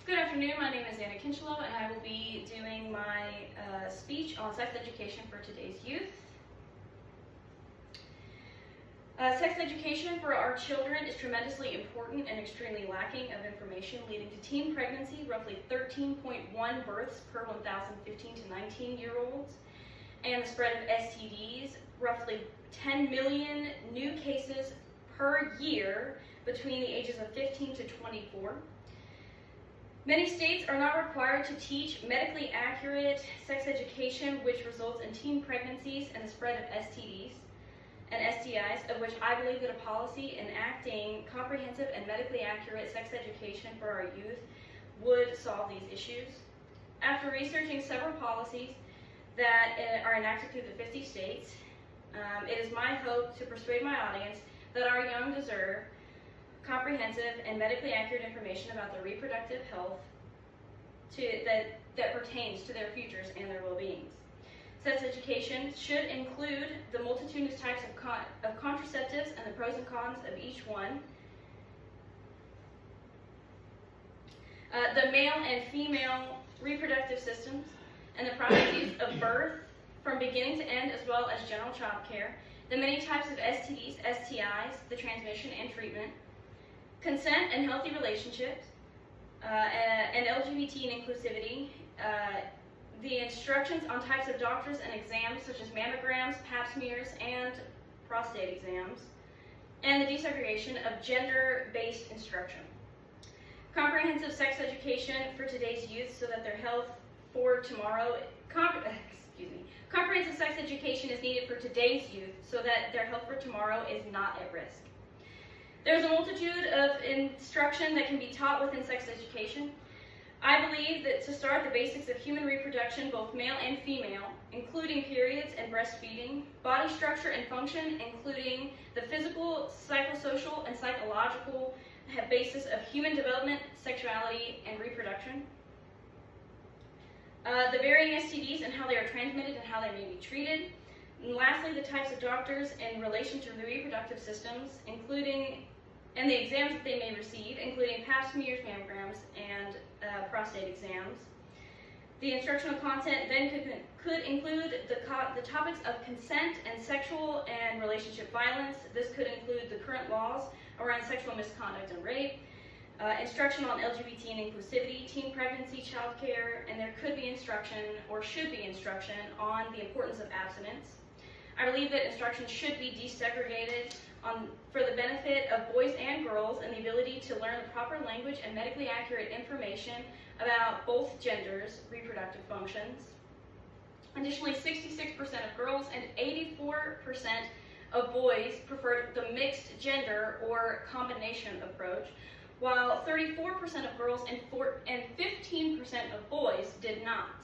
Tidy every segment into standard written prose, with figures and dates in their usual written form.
Good afternoon, my name is Anna Kinchelow, and I will be doing my speech on sex education for today's youth. Sex education for our children is tremendously important and extremely lacking of information, leading to teen pregnancy, roughly 13.1 births per 1,000 15 to 19-year-olds, and the spread of STDs, roughly 10 million new cases per year between the ages of 15 to 24. Many states are not required to teach medically accurate sex education, which results in teen pregnancies and the spread of STDs and STIs, of which I believe that a policy enacting comprehensive and medically accurate sex education for our youth would solve these issues. After researching several policies that are enacted through the 50 states, it is my hope to persuade my audience that our young deserve comprehensive and medically accurate information about their reproductive health that pertains to their futures and their well-beings. Sex education should include the multitudinous types of contraceptives and the pros and cons of each one, the male and female reproductive systems, and the processes of birth from beginning to end, as well as general child care, the many types of STDs, STIs, the transmission and treatment, consent and healthy relationships, and LGBT and inclusivity, the instructions on types of doctors and exams such as mammograms, pap smears, and prostate exams, and the desegregation of gender-based instruction. Comprehensive sex education for today's youth so that their health for tomorrow, comprehensive sex education is needed for today's youth so that their health for tomorrow is not at risk. There's a multitude of instruction that can be taught within sex education. I believe that to start the basics of human reproduction, both male and female, including periods and breastfeeding, body structure and function, including the physical, psychosocial, and psychological basis of human development, sexuality, and reproduction. The varying STDs and how they are transmitted and how they may be treated. And lastly, the types of doctors in relation to the reproductive systems, and the exams that they may receive, including pap smears, mammograms, and prostate exams. The instructional content then could include the topics of consent and sexual and relationship violence. This could include the current laws around sexual misconduct and rape, instruction on LGBT and inclusivity, teen pregnancy, child care, and there could be instruction, or should be instruction, on the importance of abstinence. I believe that instruction should be desegregated for the benefit of boys and girls and the ability to learn the proper language and medically accurate information about both genders' reproductive functions. Additionally, 66% of girls and 84% of boys preferred the mixed gender or combination approach, while 34% of girls and 15% of boys did not.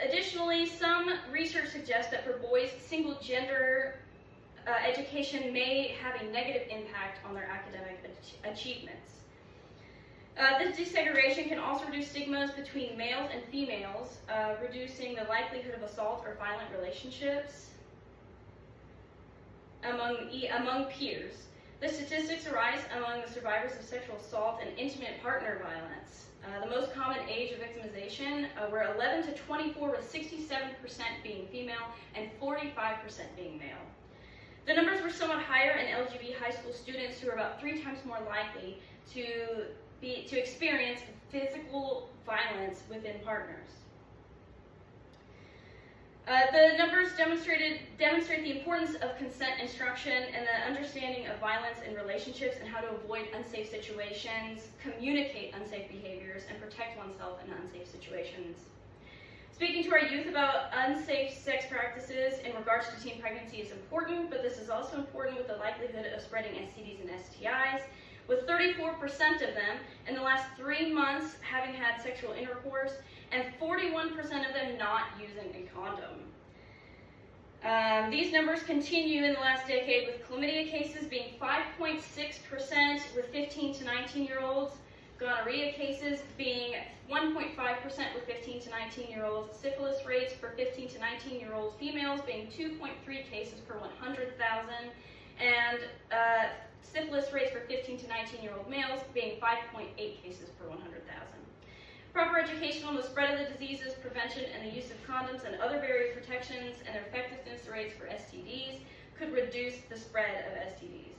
Additionally, some research suggests that for boys, single gender education may have a negative impact on their academic achievements. This desegregation can also reduce stigmas between males and females, reducing the likelihood of assault or violent relationships among peers. The statistics arise among the survivors of sexual assault and intimate partner violence. The most common age of victimization were 11 to 24, with 67% being female and 45% being male. The numbers were somewhat higher in LGBT high school students, who are about 3 times more likely to experience physical violence within partners. The numbers demonstrate the importance of consent instruction and the understanding of violence in relationships and how to avoid unsafe situations, communicate unsafe behaviors, and protect oneself in unsafe situations. Speaking to our youth about unsafe sex practices in regards to teen pregnancy is important, but this is also important with the likelihood of spreading STDs and STIs, with 34% of them in the last 3 months having had sexual intercourse, and 41% of them not using a condom. These numbers continue in the last decade, with chlamydia cases being 5.6% with 15 to 19-year-olds, gonorrhea cases being 1.5% with 15 to 19-year-olds, syphilis rates for 15 to 19-year-old females being 2.3 cases per 100,000, and syphilis rates for 15 to 19-year-old males being 5.8 cases per 100,000. Proper education on the spread of the diseases, prevention, and the use of condoms and other barrier protections and their effectiveness rates for STDs could reduce the spread of STDs.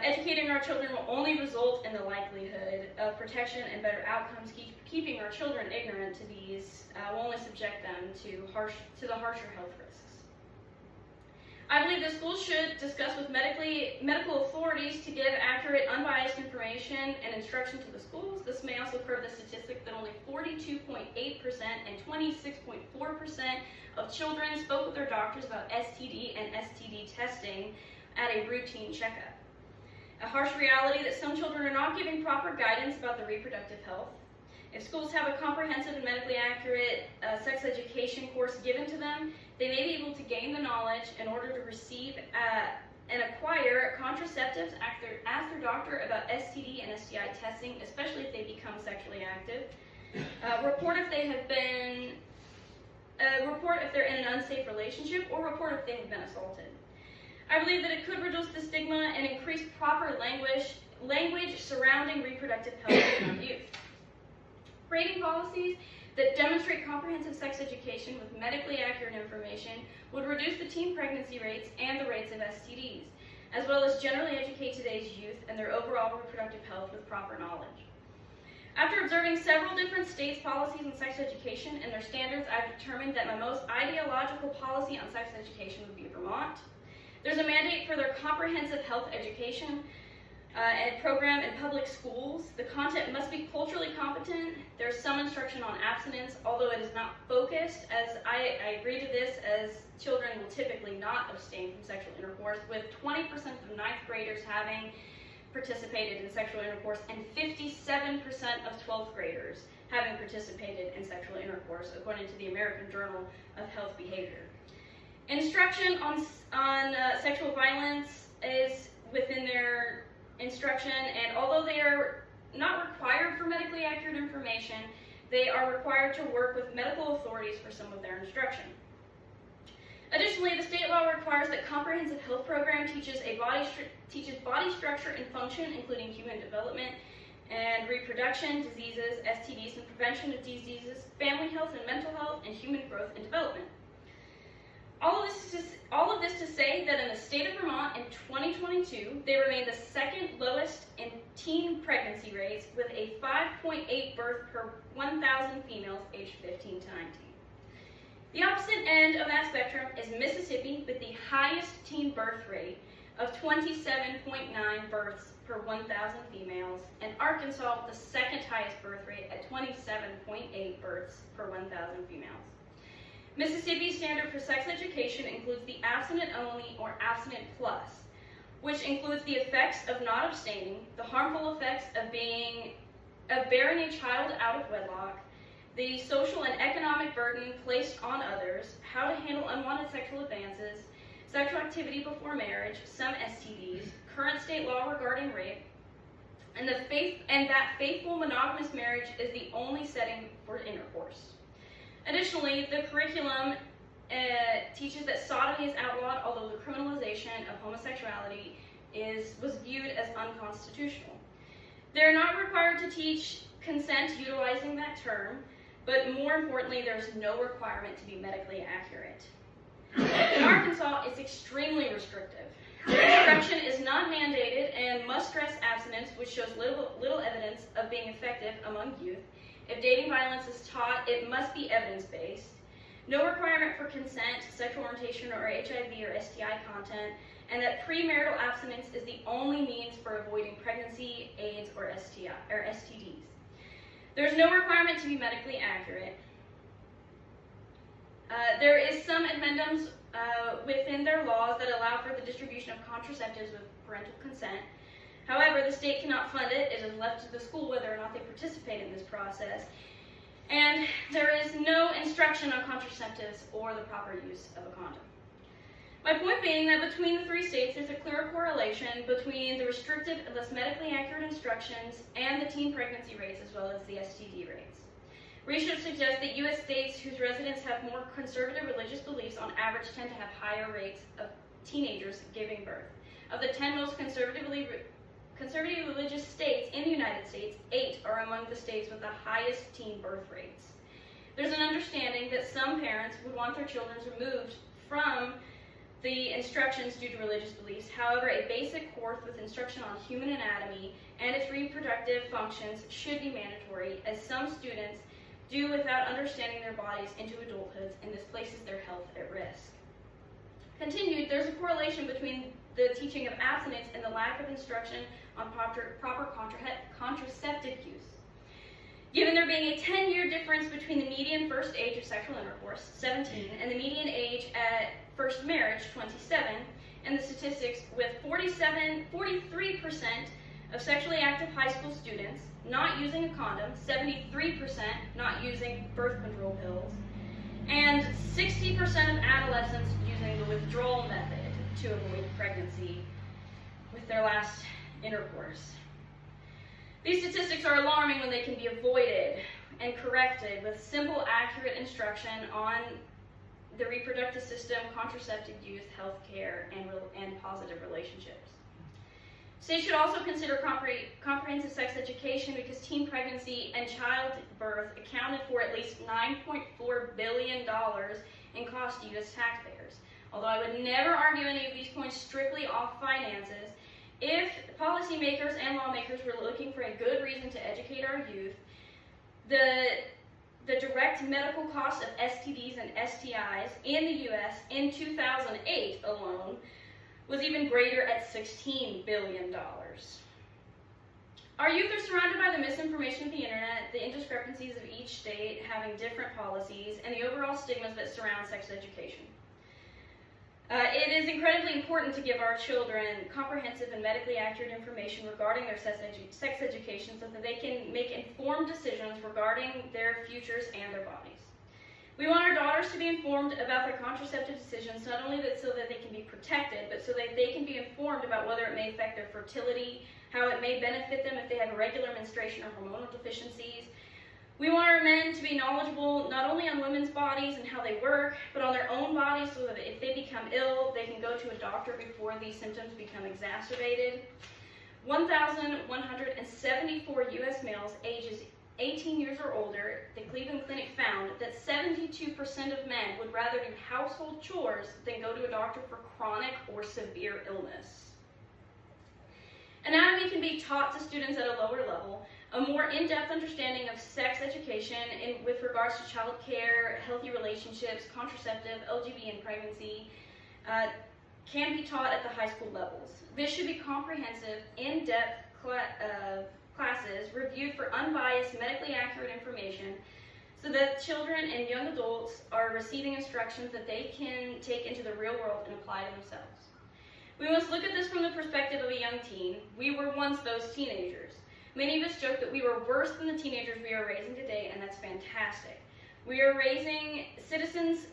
Educating our children will only result in the likelihood of protection and better outcomes. Keeping our children ignorant to these will only subject them to the harsher health risks. I believe that schools should discuss with medical authorities to give accurate, unbiased information and instruction to the schools. This may also prove the statistic that only 42.8% and 26.4% of children spoke with their doctors about STD and STD testing at a routine checkup. A harsh reality that some children are not given proper guidance about their reproductive health. If schools have a comprehensive and medically accurate sex education course given to them, they may be able to gain the knowledge in order to receive and acquire contraceptives, ask their doctor about STD and STI testing, especially if they become sexually active, report if they're in an unsafe relationship, or report if they have been assaulted. I believe that it could reduce the stigma and increase proper language surrounding reproductive health in our youth. Creating policies that demonstrate comprehensive sex education with medically accurate information would reduce the teen pregnancy rates and the rates of STDs, as well as generally educate today's youth and their overall reproductive health with proper knowledge. After observing several different states' policies on sex education and their standards, I've determined that my most ideological policy on sex education would be Vermont. There's a mandate for their comprehensive health education and program in public schools. The content must be culturally competent. There's some instruction on abstinence, although it is not focused, as I agree to this, as children will typically not abstain from sexual intercourse, with 20% of 9th graders having participated in sexual intercourse and 57% of 12th graders having participated in sexual intercourse, according to the American Journal of Health Behavior. Instruction on sexual violence is within their instruction, and although they are not required for medically accurate information, they are required to work with medical authorities for some of their instruction. Additionally, the state law requires that comprehensive health program teaches body structure and function, including human development and reproduction, diseases, STDs and prevention of diseases, family health and mental health, and human growth and development. All of this to say that in the state of Vermont in 2022, they remain the second lowest in teen pregnancy rates, with a 5.8 birth per 1,000 females aged 15 to 19. The opposite end of that spectrum is Mississippi, with the highest teen birth rate of 27.9 births per 1,000 females, and Arkansas with the second highest birth rate at 27.8 births per 1,000 females. Mississippi's standard for sex education includes the abstinent only or abstinent plus, which includes the effects of not abstaining, the harmful effects of bearing a child out of wedlock, the social and economic burden placed on others, how to handle unwanted sexual advances, sexual activity before marriage, some STDs, current state law regarding rape, and that faithful monogamous marriage is the only setting for intercourse. Additionally, the curriculum teaches that sodomy is outlawed, although the criminalization of homosexuality was viewed as unconstitutional. They're not required to teach consent utilizing that term, but more importantly, there's no requirement to be medically accurate. In Arkansas, it's extremely restrictive. Instruction is not mandated and must stress abstinence, which shows little evidence of being effective among youth. If dating violence is taught, it must be evidence-based. No requirement for consent, sexual orientation, or HIV or STI content, and that premarital abstinence is the only means for avoiding pregnancy, AIDS, or STDs. There's no requirement to be medically accurate. There is some amendments within their laws that allow for the distribution of contraceptives with parental consent. However, the state cannot fund it. It is left to the school whether or not they participate in this process. And there is no instruction on contraceptives or the proper use of a condom. My point being that between the three states, there's a clear correlation between the restrictive and less medically accurate instructions and the teen pregnancy rates, as well as the STD rates. Research suggests that U.S. states whose residents have more conservative religious beliefs on average tend to have higher rates of teenagers giving birth. of the 10 most conservatively religious states in the United States, 8 are among the states with the highest teen birth rates. There's an understanding that some parents would want their children removed from the instructions due to religious beliefs. However, a basic course with instruction on human anatomy and its reproductive functions should be mandatory, as some students do without understanding their bodies into adulthood, and this places their health at risk. Continued, there's a correlation between the teaching of abstinence and the lack of instruction on proper contraceptive use. Given there being a 10-year difference between the median first age of sexual intercourse, 17, and the median age at first marriage, 27, and the statistics with 43% of sexually active high school students not using a condom, 73% not using birth control pills, and 60% of adolescents using the withdrawal method to avoid pregnancy with their last intercourse. These statistics are alarming when they can be avoided and corrected with simple, accurate instruction on the reproductive system, contraceptive use, health care, and positive relationships. States should also consider comprehensive sex education, because teen pregnancy and childbirth accounted for at least $9.4 billion in cost to U.S. taxpayers. Although I would never argue any of these points strictly off finances, if policymakers and lawmakers were looking for a good reason to educate our youth, the direct medical cost of STDs and STIs in the U.S. in 2008 alone was even greater at $16 billion. Our youth are surrounded by the misinformation of the internet, the indiscrepancies of each state having different policies, and the overall stigmas that surround sex education. It is incredibly important to give our children comprehensive and medically accurate information regarding their sex education so that they can make informed decisions regarding their futures and their bodies. We want our daughters to be informed about their contraceptive decisions, not only so that they can be protected, but so that they can be informed about whether it may affect their fertility, how it may benefit them if they have irregular menstruation or hormonal deficiencies. We want our men to be knowledgeable not only on women's bodies and how they work, but on their own bodies, so that if they become ill, they can go to a doctor before these symptoms become exacerbated. 1,174 U.S. males ages 18 years or older, the Cleveland Clinic found that 72% of men would rather do household chores than go to a doctor for chronic or severe illness. Anatomy can be taught to students at a lower level. A more in-depth understanding of sex education with regards to child care, healthy relationships, contraceptive, LGB, and pregnancy can be taught at the high school levels. This should be comprehensive, in-depth classes reviewed for unbiased, medically accurate information so that children and young adults are receiving instructions that they can take into the real world and apply to themselves. We must look at this from the perspective of a young teen. We were once those teenagers. Many of us joke that we were worse than the teenagers we are raising today, and that's fantastic. We are raising citizens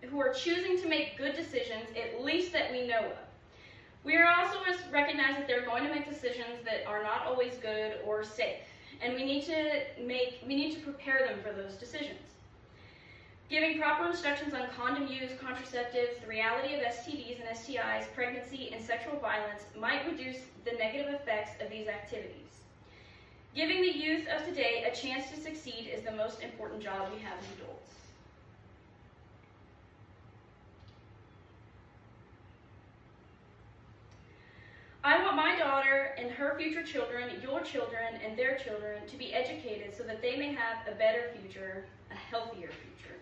who are choosing to make good decisions, at least that we know of. We are also recognize that they're going to make decisions that are not always good or safe, and we need to prepare them for those decisions. Giving proper instructions on condom use, contraceptives, the reality of STDs and STIs, pregnancy, and sexual violence might reduce the negative effects of these activities. Giving the youth of today a chance to succeed is the most important job we have as adults. I want my daughter and her future children, your children and their children, to be educated so that they may have a better future, a healthier future.